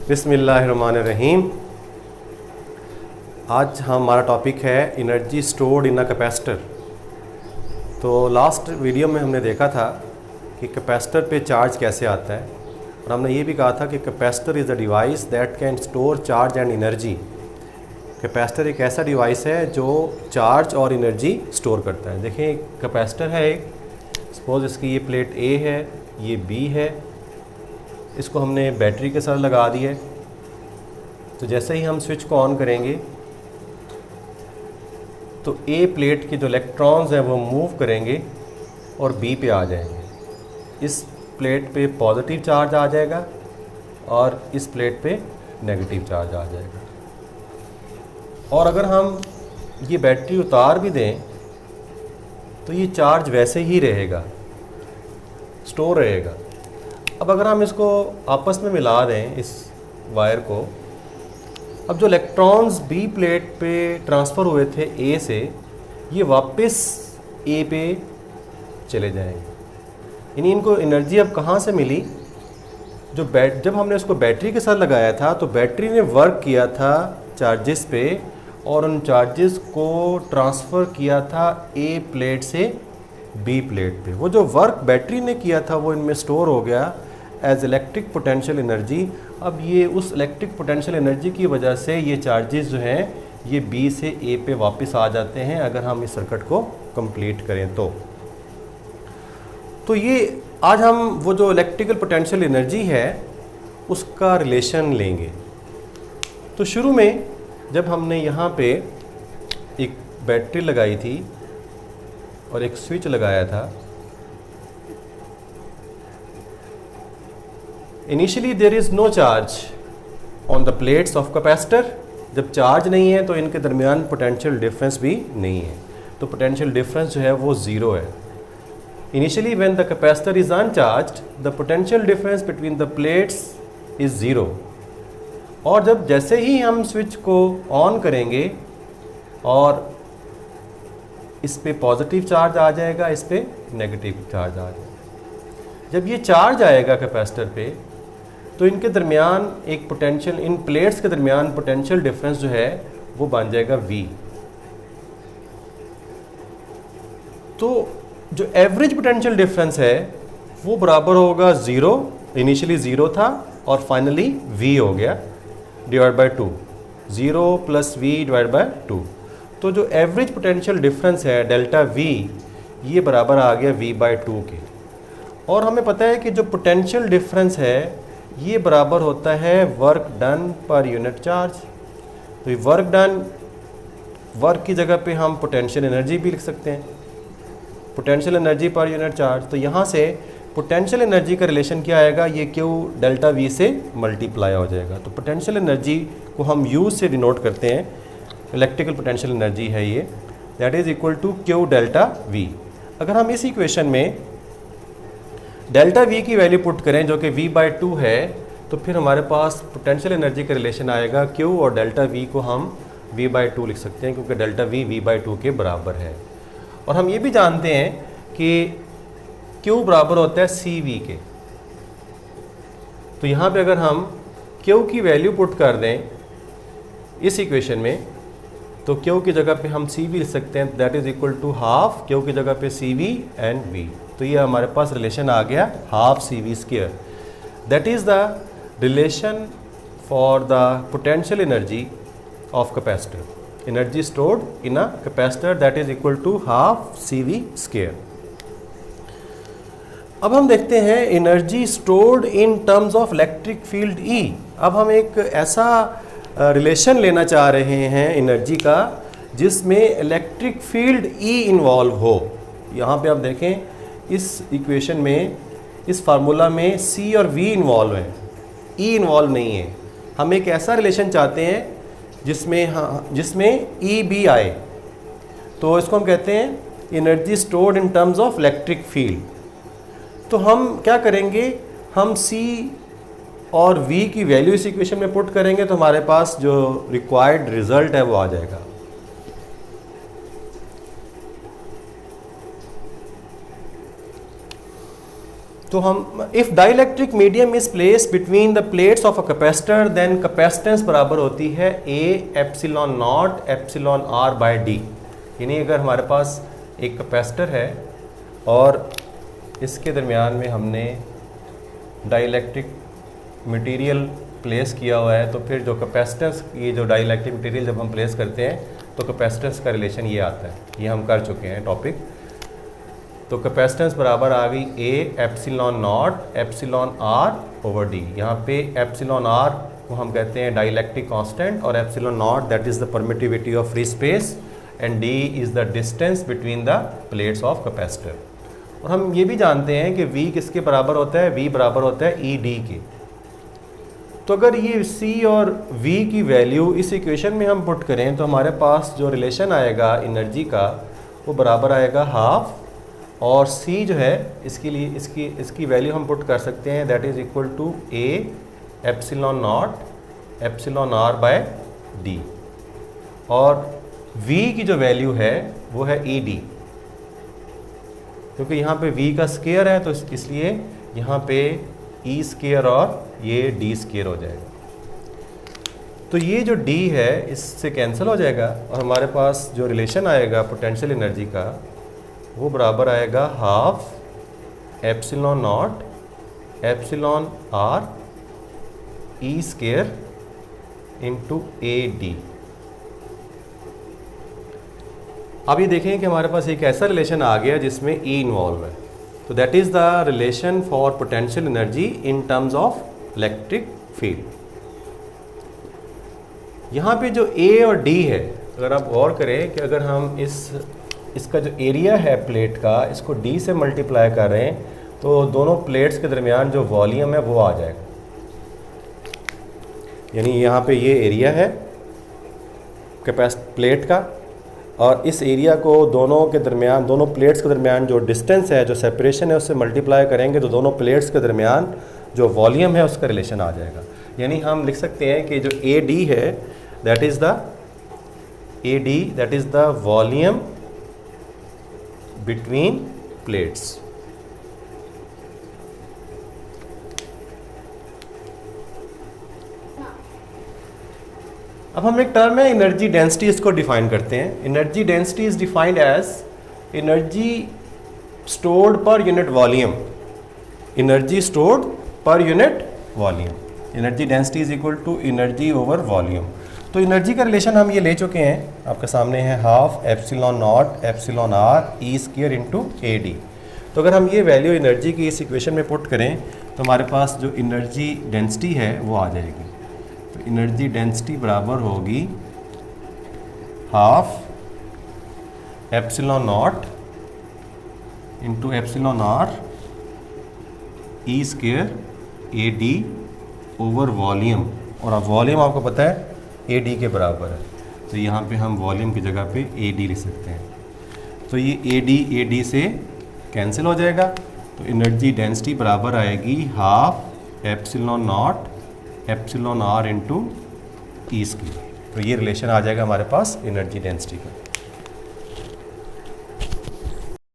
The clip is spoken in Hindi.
बिस्मिल्लाहिर्रहमानिर्रहीम। आज हमारा टॉपिक है energy stored in a capacitor. तो लास्ट वीडियो में हमने देखा था कि कैपेसिटर पे चार्ज कैसे आता है, और हमने ये भी कहा था कि capacitor is a device that can store charge and energy. Capacitor एक ऐसा डिवाइस है जो चार्ज और एनर्जी स्टोर करता है। देखें, कैपेसिटर है एक, सपोज इसकी ये प्लेट ए है, ये बी है, इसको हमने बैटरी के साथ लगा दिया है। तो जैसे ही हम स्विच को ऑन करेंगे तो ए प्लेट के जो इलेक्ट्रॉन्स हैं वो मूव करेंगे और बी पे आ जाएंगे। इस प्लेट पे पॉजिटिव चार्ज आ जाएगा और इस प्लेट पे नेगेटिव चार्ज आ जाएगा। और अगर हम ये बैटरी उतार भी दें तो ये चार्ज वैसे ही रहेगा, स्टोर रहेगा। अब अगर हम इसको आपस में मिला दें इस वायर को, अब जो इलेक्ट्रॉन्स बी प्लेट पे ट्रांसफ़र हुए थे ए से, ये वापस ए पे चले जाएंगे। यानी इनको एनर्जी अब कहाँ से मिली? जब हमने उसको बैटरी के साथ लगाया था तो बैटरी ने वर्क किया था चार्जेस पे, और उन चार्जेस को ट्रांसफ़र किया था ए प्लेट से बी प्लेट पे। वो जो वर्क बैटरी ने किया था वो इनमें स्टोर हो गया एज इलेक्ट्रिक पोटेंशियल एनर्जी। अब ये उस इलेक्ट्रिक पोटेंशियल एनर्जी की वजह से ये चार्जेस जो हैं ये बी से ए पे वापस आ जाते हैं, अगर हम इस सर्किट को कंप्लीट करें तो ये आज हम वो जो इलेक्ट्रिकल पोटेंशियल एनर्जी है उसका रिलेशन लेंगे। तो शुरू में जब हमने यहाँ पे एक बैटरी लगाई थी और एक स्विच लगाया था, initially there is no charge on the plates of capacitor. जब चार्ज नहीं है तो इनके दरमियान पोटेंशियल डिफरेंस भी नहीं है, तो पोटेंशियल डिफरेंस जो है वो ज़ीरो है। Initially when the capacitor is uncharged the potential difference between the plates is zero. और जब जैसे ही हम स्विच को ऑन करेंगे और इस पे पॉजिटिव चार्ज आ जाएगा, इस पे नेगेटिव चार्ज आ जाएगा। जब ये चार्ज आएगा कैपेसिटर पे तो इनके दरमियान एक पोटेंशियल, इन प्लेट्स के दरमियान पोटेंशियल डिफरेंस जो है वो बन जाएगा V। तो जो एवरेज पोटेंशियल डिफरेंस है वो बराबर होगा ज़ीरो। इनिशियली ज़ीरो था और फाइनली V हो गया divide by 2, 0 plus V divide by 2। तो जो एवरेज पोटेंशियल डिफरेंस है डेल्टा V, ये बराबर आ गया V बाय 2 के। और हमें पता है कि जो पोटेंशियल डिफरेंस है ये बराबर होता है work done per unit charge. तो ये वर्क की जगह पे हम पोटेंशियल एनर्जी भी लिख सकते हैं, potential energy per unit charge. तो यहाँ से पोटेंशियल एनर्जी का रिलेशन क्या आएगा? ये Q डेल्टा V से मल्टीप्लाई हो जाएगा। तो पोटेंशियल एनर्जी को हम U से डिनोट करते हैं, इलेक्ट्रिकल पोटेंशियल एनर्जी है ये, that is equal to Q delta V। अगर हम इस इक्वेशन में डेल्टा V की वैल्यू पुट करें जो कि V बाई 2 है, तो फिर हमारे पास पोटेंशियल एनर्जी का रिलेशन आएगा Q, और डेल्टा V को हम V बाई 2 लिख सकते हैं क्योंकि डेल्टा V बाई 2 के बराबर है। और हम ये भी जानते हैं कि Q बराबर होता है CV के। तो यहाँ पे अगर हम Q की वैल्यू पुट कर दें इस इक्वेशन में, तो Q की जगह पे हम CV लिख सकते हैं, that is equal to half Q की जगह पे CV एंड V। तो ये हमारे पास रिलेशन आ गया half CV square. That is the relation for the potential energy of capacitor, energy stored in a capacitor, that is equal to half CV square. अब हम देखते हैं energy stored in terms of electric field E। अब हम एक ऐसा रिलेशन लेना चाह रहे हैं एनर्जी का जिसमें इलेक्ट्रिक फील्ड E इन्वॉल्व हो। यहाँ पे आप देखें इस इक्वेशन में, इस फार्मूला में C और V इन्वॉल्व हैं, E इन्वॉल्व नहीं है। हम एक ऐसा रिलेशन चाहते हैं जिसमें E B आए, तो इसको हम कहते हैं energy stored in terms of electric field. तो हम क्या करेंगे, हम C और V की वैल्यू इस इक्वेशन में पुट करेंगे तो हमारे पास जो रिक्वायर्ड रिजल्ट है वो आ जाएगा। तो हम if dielectric medium is place between the plates of a capacitor then capacitance बराबर होती है A epsilon naught epsilon r by d. यानी अगर हमारे पास एक कैपेसिटर है और इसके दरमियान में हमने डाइलेक्ट्रिक मटेरियल प्लेस किया हुआ है, तो फिर जो कैपेसिटेंस, ये जो डाइलेक्ट्रिक मटेरियल जब हम प्लेस करते हैं तो कैपेसिटेंस का रिलेशन ये आता है, ये हम कर चुके हैं टॉपिक। तो कैपेसिटेंस बराबर आ गई A epsilon naught epsilon r over d. यहाँ पे एप्सिलॉन आर को हम कहते हैं डाइलेक्ट्रिक कांस्टेंट और epsilon naught that is the permittivity of free space and d is the distance between the plates of capacitor. और हम ये भी जानते हैं कि V किसके बराबर होता है, V बराबर होता है ई डी के। तो अगर ये C और V की वैल्यू इस इक्वेशन में हम पुट करें तो हमारे पास जो रिलेशन आएगा एनर्जी का वो बराबर आएगा हाफ, और C जो है इसके लिए इसकी वैल्यू हम पुट कर सकते हैं that is equal to A epsilon naught epsilon r by d, और V की जो वैल्यू है वो है ई डी, क्योंकि यहाँ पे V का स्केयर है तो इसलिए यहाँ पे E स्केयर और ये D स्केयर हो जाएगा। तो ये जो D है इससे कैंसिल हो जाएगा और हमारे पास जो रिलेशन आएगा पोटेंशियल एनर्जी का वो बराबर आएगा half epsilon naught epsilon r E square into A d. अब ये देखें कि हमारे पास एक ऐसा रिलेशन आ गया जिसमें E इन्वॉल्व है, तो that is the relation for potential energy in terms of electric field. यहाँ पे जो A और D है, अगर आप गौर करें कि अगर हम इसका जो एरिया है प्लेट का इसको D से मल्टीप्लाई कर रहे हैं तो दोनों प्लेट्स के दरमियान जो वॉल्यूम है वो आ जाएगा। यानी यहाँ पे ये एरिया है प्लेट का, और इस एरिया को दोनों प्लेट्स के दरमियान जो डिस्टेंस है, जो सेपरेशन है, उससे मल्टीप्लाई करेंगे तो दोनों प्लेट्स के दरमियान जो वॉल्यूम है उसका रिलेशन आ जाएगा। यानी हम लिख सकते हैं कि जो ए डी है that is the volume between plates. अब हम एक टर्म है एनर्जी डेंसिटी, इसको डिफाइन करते हैं। Energy density is defined as energy stored per unit volume. Energy stored per unit volume. Energy density is equal to energy over volume. तो एनर्जी का रिलेशन हम ये ले चुके हैं, आपके सामने है half epsilon naught epsilon r E square into A d. तो अगर हम ये वैल्यू एनर्जी की इस इक्वेशन में पुट करें तो हमारे पास जो एनर्जी डेंसिटी है वो आ जाएगी। तो एनर्जी डेंसिटी बराबर होगी half epsilon not into epsilon r E square A D over volume, और अब वॉल्यूम आपको पता है ए डी के बराबर है, तो यहाँ पे हम वॉल्यूम की जगह पे ए डी लिख सकते हैं। तो ये ए डी से कैंसिल हो जाएगा, तो एनर्जी डेंसिटी बराबर आएगी half epsilon naught epsilon r into E square. तो ये रिलेशन आ जाएगा हमारे पास एनर्जी डेंसिटी का।